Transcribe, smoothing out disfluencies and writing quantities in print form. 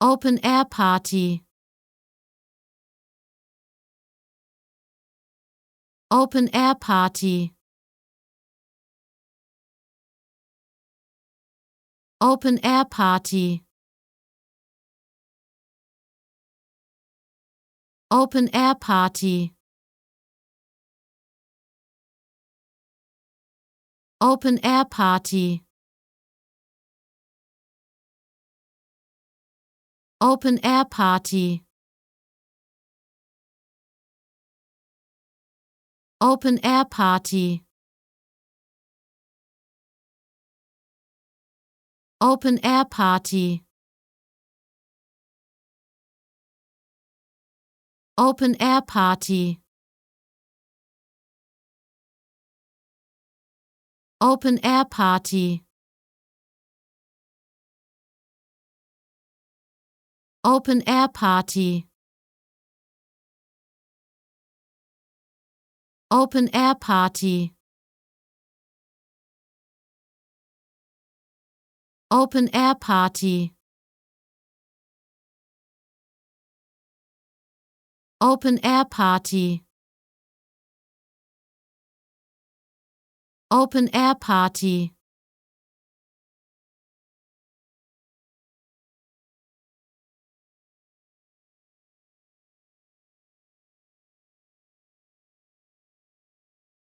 Open Air Party. Open Air Party. Open Air Party. Open Air Party. Open Air Party. Open Air Party. Open Air Party. Open Air Party. Open Air Party. Open Air Party. Open Air Party. Open Air Party. Open Air Party. Open Air Party. Open Air Party.